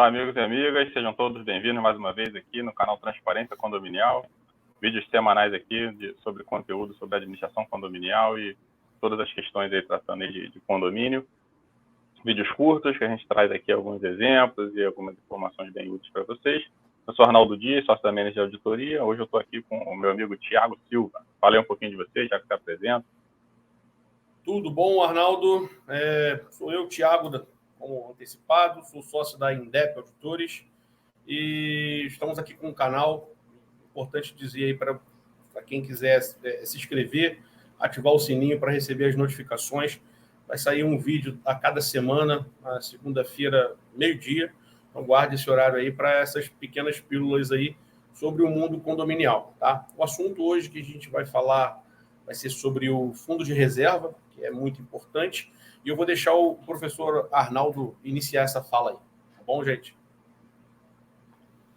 amigos e amigas, sejam todos bem-vindos mais uma vez aqui no canal Transparência Condominial. Vídeos semanais aqui sobre conteúdo sobre administração condominial e todas as questões aí tratando aí de condomínio. Vídeos curtos que a gente traz aqui alguns exemplos e algumas informações bem úteis para vocês. Eu sou Arnaldo Dias, sócio da Manager de Auditoria. Hoje eu estou aqui com o meu amigo Thiago Silva. Falei um pouquinho de você, já que está presente. Tudo bom, Arnaldo? Sou eu, Thiago, como antecipado, sou sócio da Indep Auditores e estamos aqui com um canal. Importante dizer aí para quem quiser se inscrever, ativar o sininho para receber as notificações. Vai sair um vídeo a cada semana, na segunda-feira, meio-dia. Então guarde esse horário aí para essas pequenas pílulas aí sobre o mundo condominial, tá? O assunto hoje que a gente vai falar vai ser sobre o fundo de reserva, que é muito importante. E eu vou deixar o professor Arnaldo iniciar essa fala aí. Tá bom, gente?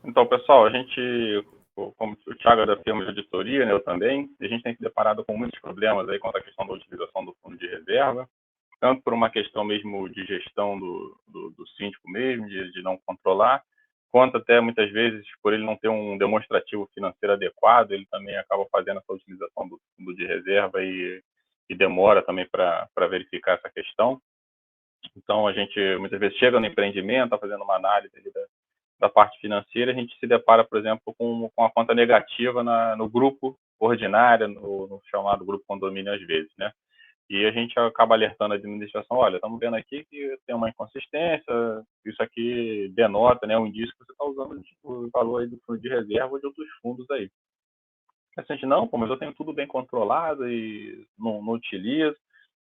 Então, pessoal, a gente, como o Thiago é da firma de auditoria, né, eu também, a gente tem se deparado com muitos problemas aí quanto à questão da utilização do fundo de reserva, tanto por uma questão mesmo de gestão do síndico mesmo, de não controlar, quanto até muitas vezes por ele não ter um demonstrativo financeiro adequado, ele também acaba fazendo essa utilização do fundo de reserva e demora também para verificar essa questão. Então, a gente muitas vezes chega no empreendimento, está fazendo uma análise da parte financeira, a gente se depara, por exemplo, com a conta negativa no grupo ordinário, no chamado grupo condomínio às vezes, né? E a gente acaba alertando a administração, olha, estamos vendo aqui que tem uma inconsistência, isso aqui denota, né, um indício que você está usando o valor aí do fundo de reserva ou de outros fundos aí. A gente, não, mas eu tenho tudo bem controlado e não utilizo.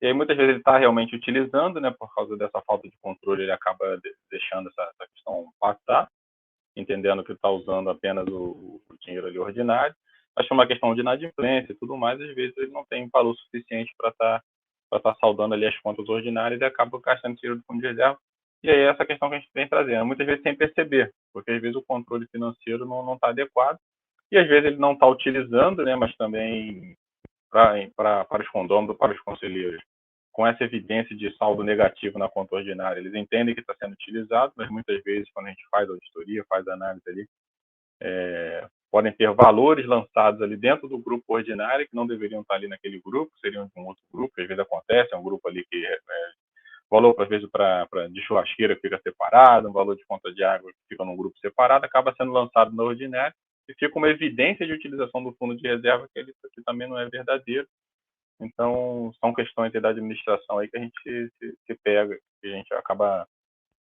E aí, muitas vezes, ele está realmente utilizando, né, por causa dessa falta de controle, ele acaba deixando essa questão passar, entendendo que está usando apenas o dinheiro ali ordinário. Mas por uma questão de inadimplência e tudo mais, às vezes ele não tem valor suficiente para estar saudando ali as contas ordinárias e acaba gastando dinheiro do fundo de reserva. E aí essa questão que a gente vem trazendo, muitas vezes sem perceber, porque às vezes o controle financeiro não está adequado e às vezes ele não está utilizando, né, mas também para os condôminos, para os conselheiros, com essa evidência de saldo negativo na conta ordinária, eles entendem que está sendo utilizado, mas muitas vezes, quando a gente faz auditoria, faz análise ali, podem ter valores lançados ali dentro do grupo ordinário que não deveriam estar ali naquele grupo, seriam de um outro grupo, que às vezes acontece, é um grupo ali que valor, às vezes, de churrasqueira que fica separado, um valor de conta de água que fica num grupo separado, acaba sendo lançado no ordinário e fica uma evidência de utilização do fundo de reserva que aqui também não é verdadeiro. Então, são questões da administração aí que a gente se pega, que a gente acaba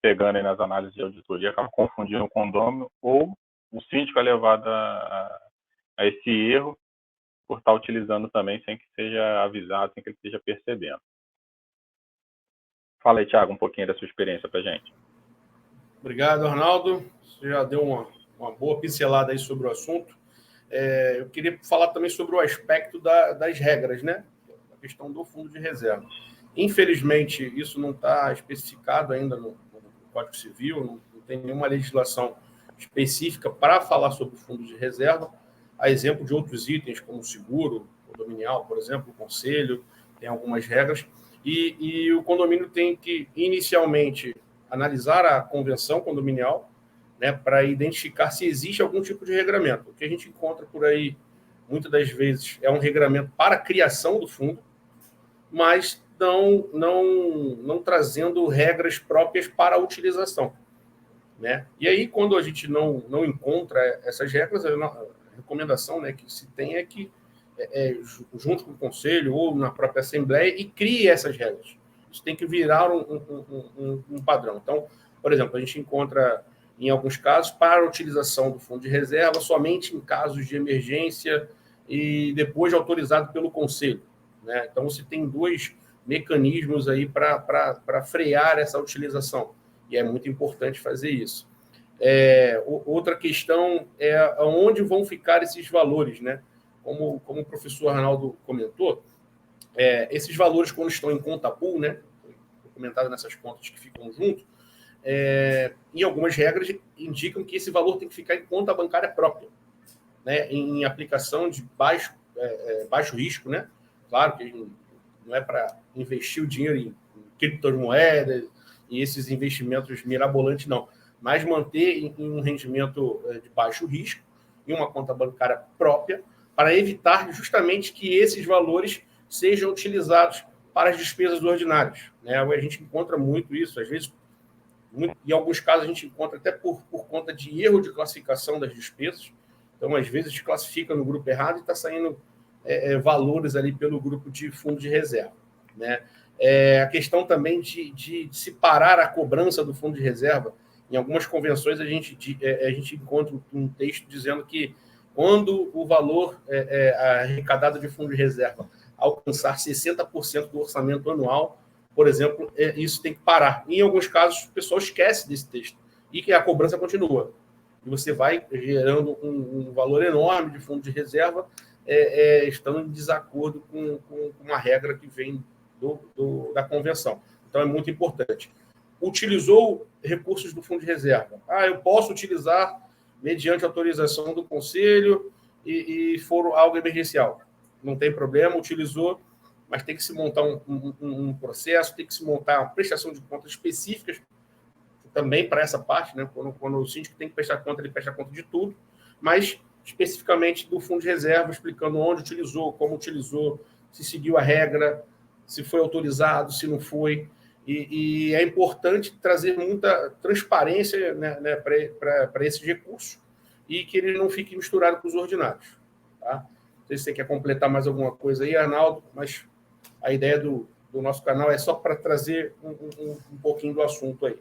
pegando aí nas análises de auditoria, acaba confundindo o condômino ou o síndico é levado a esse erro por estar utilizando também sem que seja avisado, sem que ele esteja percebendo. Fala aí, Thiago, um pouquinho da sua experiência para a gente. Obrigado, Arnaldo. Você já deu uma boa pincelada aí sobre o assunto. Eu queria falar também sobre o aspecto das regras, né? A questão do fundo de reserva. Infelizmente, isso não está especificado ainda no Código Civil, não tem nenhuma legislação específica para falar sobre o fundo de reserva, a exemplo de outros itens, como o seguro condominial, por exemplo, o conselho, tem algumas regras, e o condomínio tem que, inicialmente, analisar a convenção condominial, né, para identificar se existe algum tipo de regramento. O que a gente encontra por aí, muitas das vezes, é um regramento para a criação do fundo, mas não trazendo regras próprias para a utilização, né? E aí, quando a gente não encontra essas regras, a recomendação, né, que se tem é que, junto com o conselho ou na própria assembleia, e crie essas regras. Isso tem que virar um padrão. Então, por exemplo, a gente encontra, em alguns casos, para a utilização do fundo de reserva somente em casos de emergência e depois autorizado pelo conselho, né? Então, você tem dois mecanismos aí para frear essa utilização. E é muito importante fazer isso. Outra questão é onde vão ficar esses valores, né? Como o professor Arnaldo comentou, esses valores, quando estão em conta pool, né? Comentado nessas contas que ficam junto, em algumas regras indicam que esse valor tem que ficar em conta bancária própria, né? Em aplicação de baixo risco, né? Claro que não é para investir o dinheiro em criptomoedas e esses investimentos mirabolantes, não. mas manter em um rendimento de baixo risco, em uma conta bancária própria, para evitar justamente que esses valores sejam utilizados para as despesas ordinárias. Né? A gente encontra muito isso, às vezes, em alguns casos, a gente encontra até por conta de erro de classificação das despesas. Então, às vezes, classifica no grupo errado e está saindo valores ali pelo grupo de fundo de reserva. Né? A questão também de separar a cobrança do fundo de reserva. Em algumas convenções, a gente encontra um texto dizendo que quando o valor arrecadado de fundo de reserva alcançar 60% do orçamento anual, por exemplo, isso tem que parar. Em alguns casos, o pessoal esquece desse texto e que a cobrança continua. E você vai gerando um valor enorme de fundo de reserva, estando em desacordo com uma regra que vem da convenção. Então, é muito importante. Utilizou recursos do fundo de reserva. Eu posso utilizar mediante autorização do conselho e for algo emergencial. Não tem problema, utilizou, mas tem que se montar um processo, tem que se montar uma prestação de contas específicas também para essa parte, né? Quando o síndico tem que prestar conta, ele presta conta de tudo, mas especificamente do fundo de reserva, explicando onde utilizou, como utilizou, se seguiu a regra, se foi autorizado, se não foi. E é importante trazer muita transparência, né, para esses recursos e que ele não fique misturado com os ordinários. Tá? Não sei se você quer completar mais alguma coisa aí, Arnaldo, mas a ideia do nosso canal é só para trazer um pouquinho do assunto aí.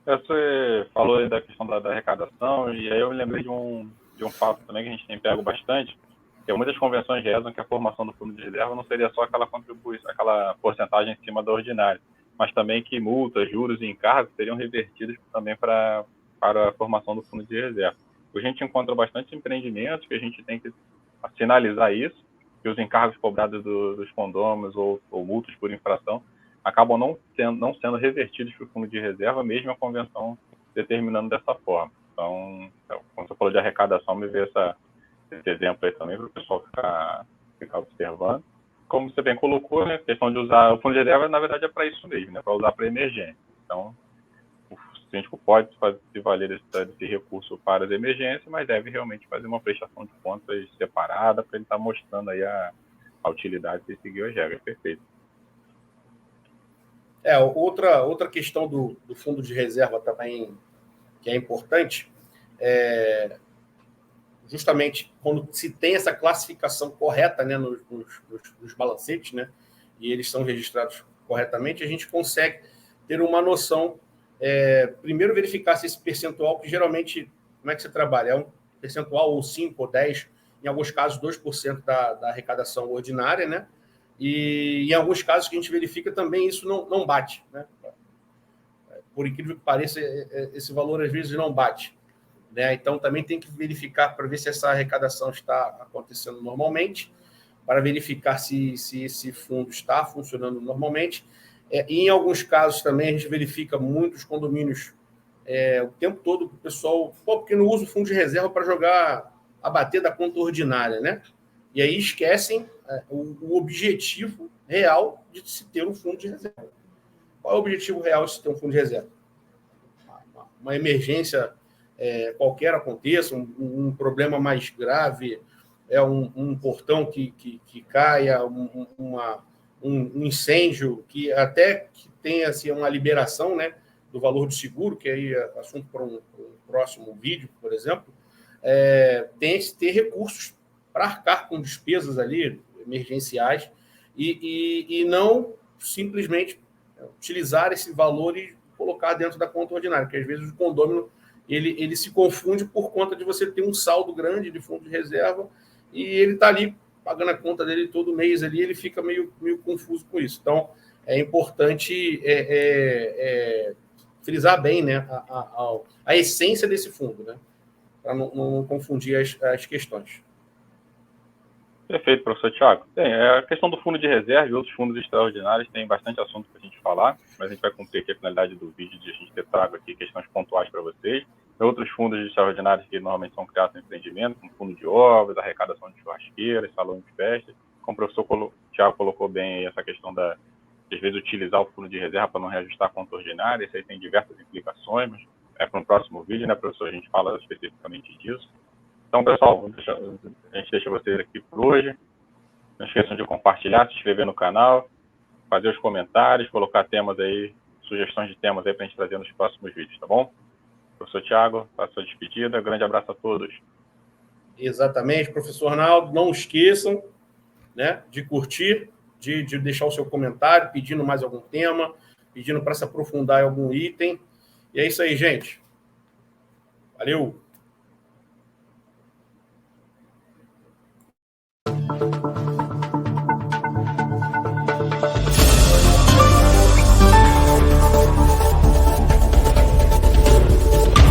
Você falou aí da questão da arrecadação, e aí eu me lembrei de um fato também que a gente tem pego bastante, que muitas convenções rezam que a formação do fundo de reserva não seria só aquela contribuição, aquela porcentagem em cima da ordinária, mas também que multas, juros e encargos seriam revertidos também para a formação do fundo de reserva. A gente encontra bastante empreendimentos que a gente tem que sinalizar isso, que os encargos cobrados dos condôminos ou multas por infração acabam não sendo revertidos para o fundo de reserva, mesmo a convenção determinando dessa forma. Então, quando você falou de arrecadação, me veio esse exemplo aí também para o pessoal ficar observando. Como você bem colocou, né, a questão de usar o fundo de reserva, na verdade, é para isso mesmo, né, para usar para emergência. Então, o síndico pode se valer desse recurso para as emergências, mas deve realmente fazer uma prestação de contas separada para ele estar mostrando aí a utilidade de seguir as regras. Perfeito. Outra questão do fundo de reserva também que é importante justamente quando se tem essa classificação correta, né, nos balancetes, né, e eles são registrados corretamente, a gente consegue ter uma noção, primeiro verificar se esse percentual, que geralmente, como é que você trabalha? É um percentual ou 5 ou 10, em alguns casos 2% da arrecadação ordinária, né? E em alguns casos que a gente verifica também isso não bate, né? Por incrível que pareça, esse valor às vezes não bate, né? Então também tem que verificar para ver se essa arrecadação está acontecendo normalmente, para verificar se esse fundo está funcionando normalmente. E em alguns casos também a gente verifica muitos condomínios o tempo todo, o pessoal, porque não usa o fundo de reserva para jogar, abater da conta ordinária, né? E aí esquecem o objetivo real de se ter um fundo de reserva. Qual é o objetivo real de se ter um fundo de reserva? Uma emergência qualquer aconteça, um problema mais grave, um portão que caia, um incêndio, que até que tenha assim, uma liberação, né, do valor do seguro, que aí é assunto para um próximo vídeo, por exemplo, tem que ter recursos para arcar com despesas ali emergenciais e não simplesmente utilizar esse valor e colocar dentro da conta ordinária, porque às vezes o condômino ele se confunde por conta de você ter um saldo grande de fundo de reserva e ele está ali pagando a conta dele todo mês ali, ele fica meio confuso com isso. Então, é importante frisar bem, né, a essência desse fundo, né, para não confundir as questões. Perfeito, professor Thiago. A questão do fundo de reserva e outros fundos extraordinários tem bastante assunto para a gente falar, mas a gente vai cumprir aqui a finalidade do vídeo de a gente ter trago aqui questões pontuais para vocês. Tem outros fundos extraordinários que normalmente são criados em empreendimento, como fundo de obras, arrecadação de churrasqueiras, salão de festas. Como o professor Thiago colocou bem aí essa questão às vezes, utilizar o fundo de reserva para não reajustar a conta ordinária. Isso aí tem diversas implicações, mas para um próximo vídeo, né, professor? A gente fala especificamente disso. Então, pessoal, a gente deixa vocês aqui por hoje. Não esqueçam de compartilhar, se inscrever no canal, fazer os comentários, colocar temas aí, sugestões de temas aí para a gente trazer nos próximos vídeos, tá bom? Professor Thiago, faça sua despedida. Grande abraço a todos. Exatamente, professor Arnaldo. Não esqueçam, né, de curtir, de deixar o seu comentário, pedindo mais algum tema, pedindo para se aprofundar em algum item. E é isso aí, gente. Valeu!